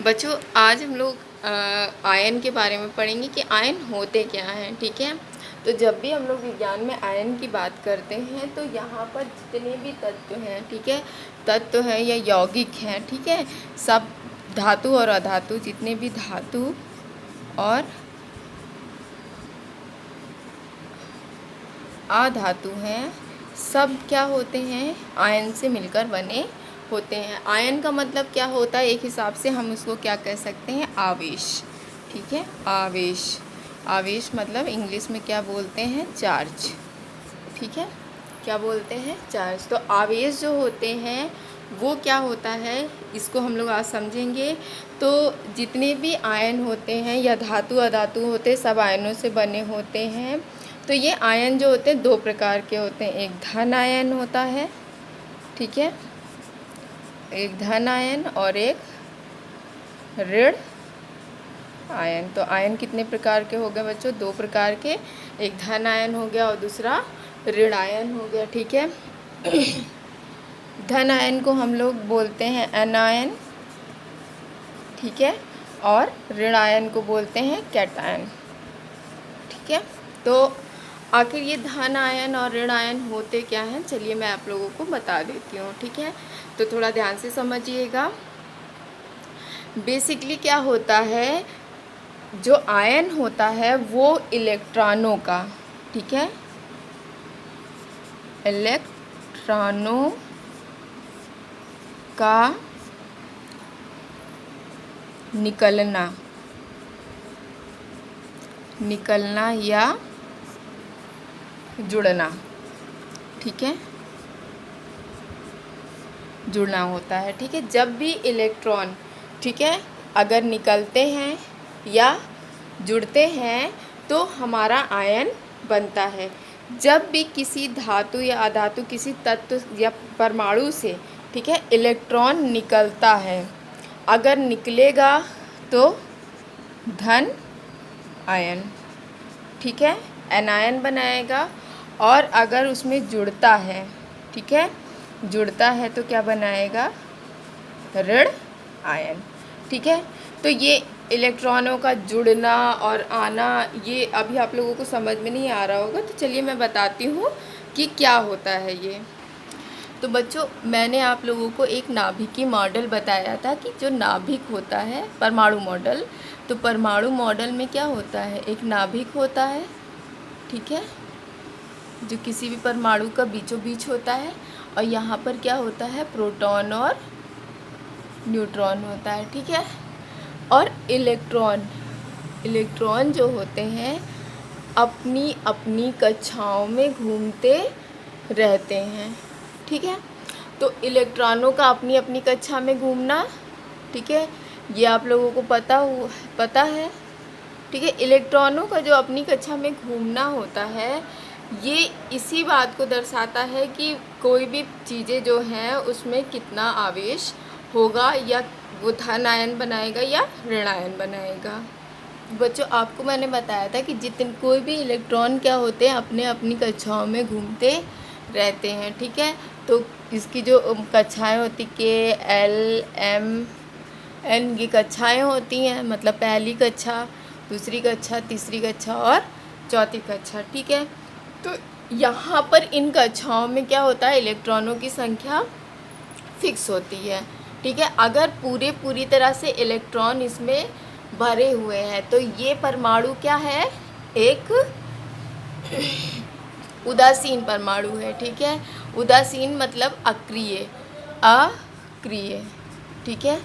बच्चों आज हम लोग आयन के बारे में पढ़ेंगे कि आयन होते क्या हैं। ठीक है, तो जब भी हम लोग विज्ञान में आयन की बात करते हैं तो यहाँ पर जितने भी तत्व हैं, ठीक है, तत्व हैं या यौगिक हैं, ठीक है, सब धातु और अधातु, जितने भी धातु और अधातु हैं, सब क्या होते हैं, आयन से मिलकर बने होते हैं। आयन का मतलब क्या होता है, एक हिसाब से हम उसको क्या कह सकते हैं, आवेश। ठीक है, आवेश। आवेश मतलब इंग्लिश में क्या बोलते हैं, चार्ज। ठीक है, क्या बोलते हैं, चार्ज। तो आवेश जो होते हैं वो क्या होता है, इसको हम लोग आज समझेंगे। तो जितने भी आयन होते हैं या धातु अधातु होते हैं, सब आयनों से बने होते हैं। तो ये आयन जो होते हैं दो प्रकार के होते हैं, एक धन आयन होता है, ठीक है, एक धन आयन और एक ऋण आयन। तो आयन कितने प्रकार के हो गए बच्चों, दो प्रकार के, एक धन आयन हो गया और दूसरा ऋण आयन हो गया। ठीक है, धन आयन को हम लोग बोलते हैं एनायन, ठीक है, और ऋण आयन को बोलते हैं कैटायन। ठीक है, तो आखिर ये धन आयन और ऋण आयन होते क्या हैं, चलिए मैं आप लोगों को बता देती हूँ। ठीक है, तो थोड़ा ध्यान से समझिएगा। बेसिकली क्या होता है, जो आयन होता है वो इलेक्ट्रॉनों का, ठीक है, इलेक्ट्रॉनों का निकलना या जुड़ना, ठीक है, जुड़ना होता है। ठीक है, जब भी इलेक्ट्रॉन, ठीक है, अगर निकलते हैं या जुड़ते हैं तो हमारा आयन बनता है। जब भी किसी धातु या अधातु, किसी तत्व या परमाणु से, ठीक है, इलेक्ट्रॉन निकलता है, अगर निकलेगा तो धन आयन, ठीक है, एनायन बनाएगा। और अगर उसमें जुड़ता है, ठीक है, जुड़ता है तो क्या बनाएगा, ऋण आयन। ठीक है, तो ये इलेक्ट्रॉनों का जुड़ना और आना, ये अभी आप लोगों को समझ में नहीं आ रहा होगा, तो चलिए मैं बताती हूँ कि क्या होता है ये। तो बच्चों मैंने आप लोगों को एक नाभिकीय मॉडल बताया था कि जो नाभिक होता है, परमाणु मॉडल, तो परमाणु मॉडल में क्या होता है, एक नाभिक होता है, ठीक है, जो किसी भी परमाणु का बीचों बीच होता है, और यहाँ पर क्या होता है, प्रोटॉन और न्यूट्रॉन होता है। ठीक है, और इलेक्ट्रॉन जो होते हैं अपनी अपनी कक्षाओं में घूमते रहते हैं। ठीक है, तो इलेक्ट्रॉनों का अपनी अपनी कक्षा में घूमना, ठीक है, ये आप लोगों को पता है। ठीक है, इलेक्ट्रॉनों का जो अपनी कक्षा में घूमना होता है, ये इसी बात को दर्शाता है कि कोई भी चीज़ें जो हैं उसमें कितना आवेश होगा, या वो धन आयन बनाएगा या ऋण आयन बनाएगा। बच्चों आपको मैंने बताया था कि कोई भी इलेक्ट्रॉन क्या होते हैं, अपने अपनी कक्षाओं में घूमते रहते हैं। ठीक है, तो इसकी जो कक्षाएं होती के एल एम एन की कक्षाएं होती हैं, मतलब पहली कक्षा, दूसरी कक्षा, तीसरी कक्षा और चौथी कक्षा। ठीक है, तो यहाँ पर इन कक्षाओं में क्या होता है, इलेक्ट्रॉनों की संख्या फिक्स होती है। ठीक है, अगर पूरी तरह से इलेक्ट्रॉन इसमें भरे हुए हैं तो ये परमाणु क्या है, एक उदासीन परमाणु है। ठीक है, उदासीन मतलब अक्रिय, ठीक है,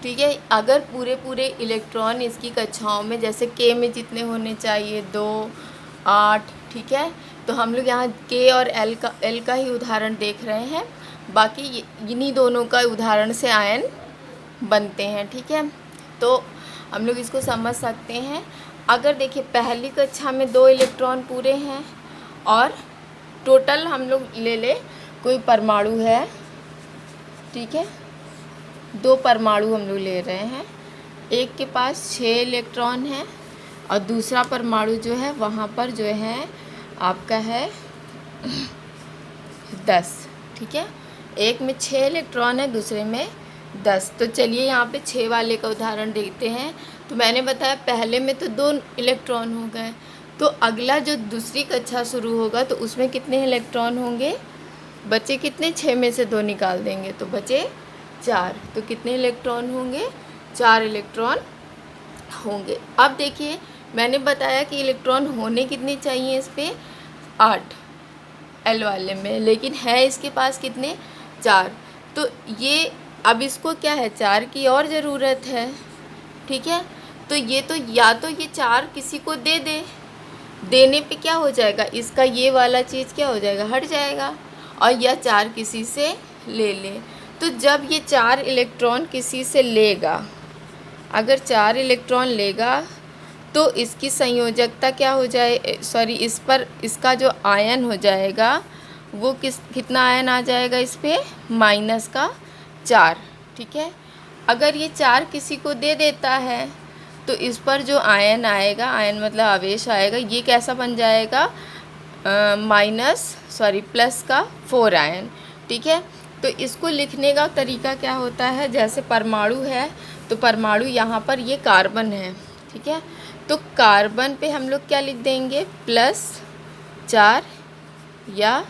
ठीक है, अगर पूरे इलेक्ट्रॉन इसकी कक्षाओं में, जैसे के में जितने होने चाहिए 2, 8, ठीक है, तो हम लोग यहाँ के और एल का ही उदाहरण देख रहे हैं, बाकी इन्हीं दोनों का उदाहरण से आयन बनते हैं। ठीक है, तो हम लोग इसको समझ सकते हैं। अगर देखिए पहली कक्षा में 2 इलेक्ट्रॉन पूरे हैं, और टोटल हम लोग ले कोई परमाणु है, ठीक है, 2 परमाणु हम लोग ले रहे हैं, एक के पास 6 इलेक्ट्रॉन है और दूसरा परमाणु जो है वहाँ पर जो है आपका है 10। ठीक है, एक में 6 इलेक्ट्रॉन है, दूसरे में 10। तो चलिए यहाँ पे 6 वाले का उदाहरण देखते हैं। तो मैंने बताया पहले में तो 2 इलेक्ट्रॉन हो गए, तो अगला जो दूसरी कक्षा शुरू होगा तो उसमें कितने इलेक्ट्रॉन होंगे? बचे कितने? 6 में से 2 निकाल देंगे तो बचे 4। तो कितने इलेक्ट्रॉन होंगे? 4 इलेक्ट्रॉन होंगे। अब देखिए मैंने बताया कि इलेक्ट्रॉन होने कितने चाहिए इस पर? 8 एल वाले में, लेकिन है इसके पास कितने? 4। तो ये अब इसको क्या है, 4 की और ज़रूरत है, ठीक है। तो ये तो या तो ये 4 किसी को दे दे, देने पे क्या हो जाएगा, इसका ये वाला चीज़ क्या हो जाएगा, हट जाएगा, और या 4 किसी से ले ले। तो जब ये 4 इलेक्ट्रॉन किसी से लेगा, अगर 4 इलेक्ट्रॉन लेगा तो इसकी संयोजकता क्या हो जाए, सॉरी इस पर इसका जो आयन हो जाएगा वो कितना आयन आ जाएगा इस पर? -4, ठीक है। अगर ये 4 किसी को दे देता है तो इस पर जो आयन आएगा, आयन मतलब आवेश आएगा, ये कैसा बन जाएगा? प्लस का 4 आयन, ठीक है। तो इसको लिखने का तरीका क्या होता है, जैसे परमाणु है तो परमाणु यहाँ पर ये कार्बन है, ठीक है। तो कार्बन पे हम लोग क्या लिख देंगे? +4 या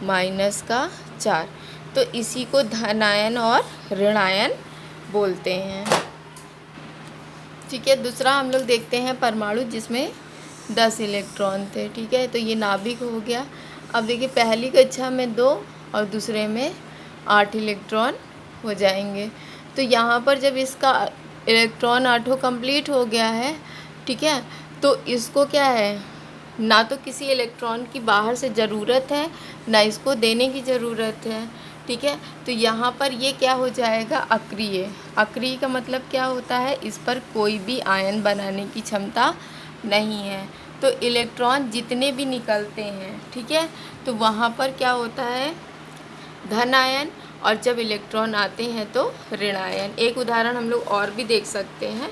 -4। तो इसी को धन आयन और ऋण आयन बोलते हैं, ठीक है। दूसरा हम लोग देखते हैं परमाणु जिसमें 10 इलेक्ट्रॉन थे, ठीक है। तो ये नाभिक हो गया। अब देखिए पहली कक्षा में 2 और दूसरे में 8 इलेक्ट्रॉन हो जाएंगे। तो यहाँ पर जब इसका इलेक्ट्रॉन 8 कंप्लीट हो गया है, ठीक है, तो इसको क्या है, ना तो किसी इलेक्ट्रॉन की बाहर से ज़रूरत है, ना इसको देने की ज़रूरत है, ठीक है। तो यहाँ पर ये क्या हो जाएगा? अक्रिय। अक्रिय का मतलब क्या होता है? इस पर कोई भी आयन बनाने की क्षमता नहीं है। तो इलेक्ट्रॉन जितने भी निकलते हैं, ठीक है, तो वहाँ पर क्या होता है? धन आयन, और जब इलेक्ट्रॉन आते हैं तो ऋण आयन। एक उदाहरण हम लोग और भी देख सकते हैं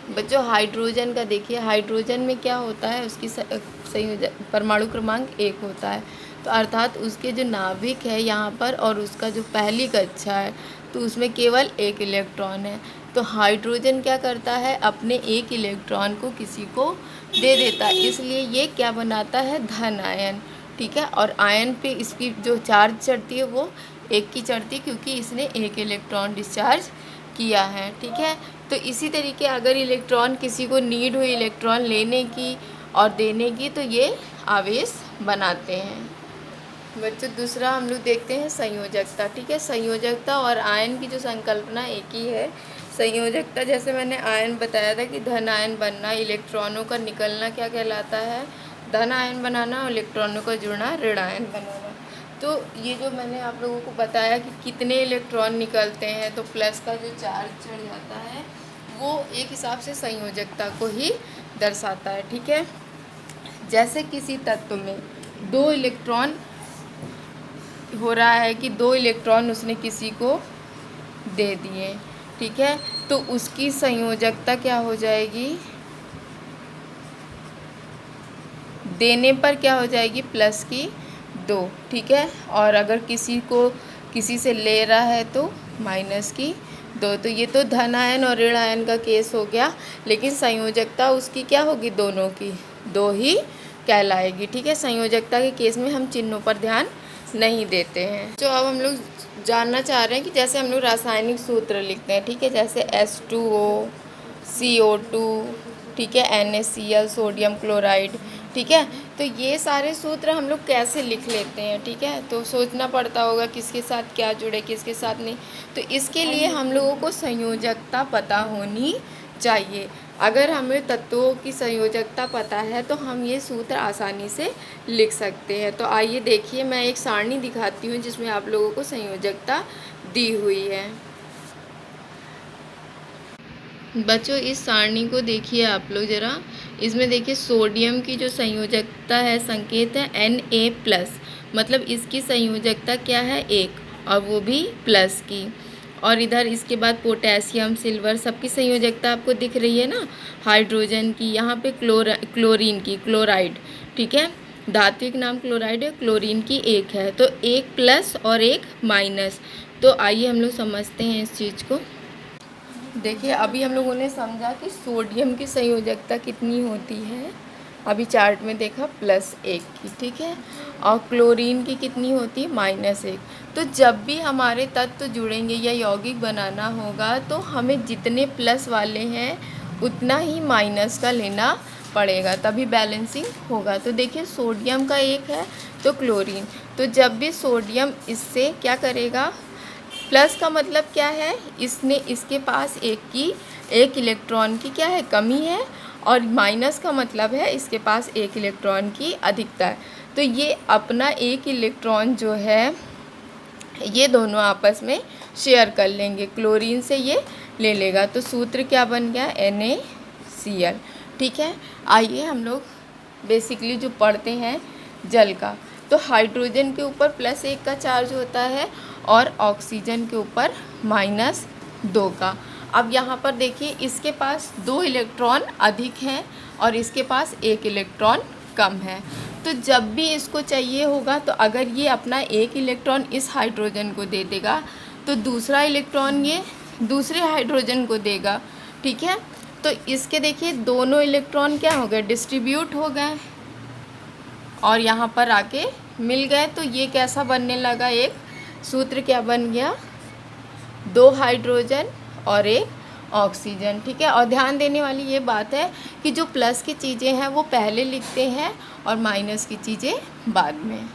बच्चों, हाइड्रोजन का देखिए। हाइड्रोजन में क्या होता है? उसकी संयोजक परमाणु क्रमांक 1 होता है। तो अर्थात उसके जो नाभिक है यहाँ पर और उसका जो पहली कक्षा है तो उसमें केवल 1 इलेक्ट्रॉन है। तो हाइड्रोजन क्या करता है? अपने 1 इलेक्ट्रॉन को किसी को दे देता है, इसलिए ये क्या बनाता है? धन आयन, ठीक है। और आयन पे इसकी जो चार्ज चढ़ती है वो 1 की चढ़ती है, क्योंकि इसने 1 इलेक्ट्रॉन डिस्चार्ज किया है, ठीक है। तो इसी तरीके अगर इलेक्ट्रॉन किसी को नीड हुई इलेक्ट्रॉन लेने की और देने की तो ये आवेश बनाते हैं। बच्चों दूसरा हम लोग देखते हैं संयोजकता, ठीक है। संयोजकता और आयन की जो संकल्पना एक ही है। संयोजकता जैसे मैंने आयन बताया था कि धन आयन बनना, इलेक्ट्रॉनों का निकलना क्या कहलाता है? धन आयन बनाना, और इलेक्ट्रॉनों का जुड़ना ऋण आयन बनाना। तो ये जो मैंने आप लोगों को बताया कि कितने इलेक्ट्रॉन निकलते हैं, तो प्लस का जो चार्ज चढ़ जाता है वो एक हिसाब से संयोजकता को ही दर्शाता है, ठीक है। जैसे किसी तत्व में 2 इलेक्ट्रॉन हो रहा है कि 2 इलेक्ट्रॉन उसने किसी को दे दिए, ठीक है, तो उसकी संयोजकता क्या हो जाएगी? देने पर क्या हो जाएगी? +2, ठीक है। और अगर किसी से ले रहा है तो -2। तो ये तो धन आयन और ऋण आयन का केस हो गया, लेकिन संयोजकता उसकी क्या होगी? दोनों की 2 ही कहलाएगी, ठीक है। संयोजकता के केस में हम चिन्हों पर ध्यान नहीं देते हैं। तो अब हम लोग जानना चाह रहे हैं कि जैसे हम लोग रासायनिक सूत्र लिखते हैं, ठीक है, जैसे H2O, CO2, ठीक है, NaCl, सोडियम क्लोराइड, ठीक है। तो ये सारे सूत्र हम लोग कैसे लिख लेते हैं, ठीक है। तो सोचना पड़ता होगा किसके साथ क्या जुड़े, किसके साथ नहीं। तो इसके लिए हम लोगों को संयोजकता पता होनी चाहिए। अगर हमें तत्वों की संयोजकता पता है तो हम ये सूत्र आसानी से लिख सकते हैं। तो आइए देखिए, मैं एक सारणी दिखाती हूँ जिसमें आप लोगों को संयोजकता दी हुई है। बच्चों इस सारणी को देखिए आप लोग ज़रा। इसमें देखिए सोडियम की जो संयोजकता है, संकेत है Na+, मतलब इसकी संयोजकता क्या है? 1, और वो भी प्लस की। और इधर इसके बाद पोटेशियम, सिल्वर, सबकी संयोजकता आपको दिख रही है ना। हाइड्रोजन की, यहाँ पे क्लोरीन की, क्लोराइड, ठीक है, धात्विक नाम क्लोराइड है, क्लोरीन की 1 है। तो 1 प्लस और 1 माइनस, तो तो आइए हम लोग समझते हैं इस चीज़ को। देखिए अभी हम लोगों ने समझा कि सोडियम की संयोजकता कितनी होती है, अभी चार्ट में देखा +1 की, ठीक है। और क्लोरीन की कितनी होती है, -1। तो जब भी हमारे तत्व जुड़ेंगे या यौगिक बनाना होगा तो हमें जितने प्लस वाले हैं उतना ही माइनस का लेना पड़ेगा, तभी बैलेंसिंग होगा। तो देखिए सोडियम का 1 है तो क्लोरीन, तो जब भी सोडियम इससे क्या करेगा, प्लस का मतलब क्या है, इसके पास एक इलेक्ट्रॉन की क्या है, कमी है, और माइनस का मतलब है इसके पास एक इलेक्ट्रॉन की अधिकता है। तो ये अपना एक इलेक्ट्रॉन जो है ये दोनों आपस में शेयर कर लेंगे, क्लोरीन से ये ले लेगा। तो सूत्र क्या बन गया, NaCl, ठीक है। आइए हम लोग बेसिकली जो पढ़ते हैं जल का, तो हाइड्रोजन के ऊपर +1 का चार्ज होता है और ऑक्सीजन के ऊपर -2 का। अब यहाँ पर देखिए इसके पास 2 इलेक्ट्रॉन अधिक हैं और इसके पास 1 इलेक्ट्रॉन कम है। तो जब भी इसको चाहिए होगा तो अगर ये अपना 1 इलेक्ट्रॉन इस हाइड्रोजन को दे देगा तो दूसरा इलेक्ट्रॉन ये दूसरे हाइड्रोजन को देगा, ठीक है। तो इसके देखिए दोनों इलेक्ट्रॉन क्या हो गए, डिस्ट्रीब्यूट हो गए और यहाँ पर आके मिल गए। तो ये कैसा बनने लगा, एक सूत्र क्या बन गया, 2 हाइड्रोजन और 1 ऑक्सीजन, ठीक है। और ध्यान देने वाली ये बात है कि जो प्लस की चीज़ें हैं वो पहले लिखते हैं और माइनस की चीज़ें बाद में।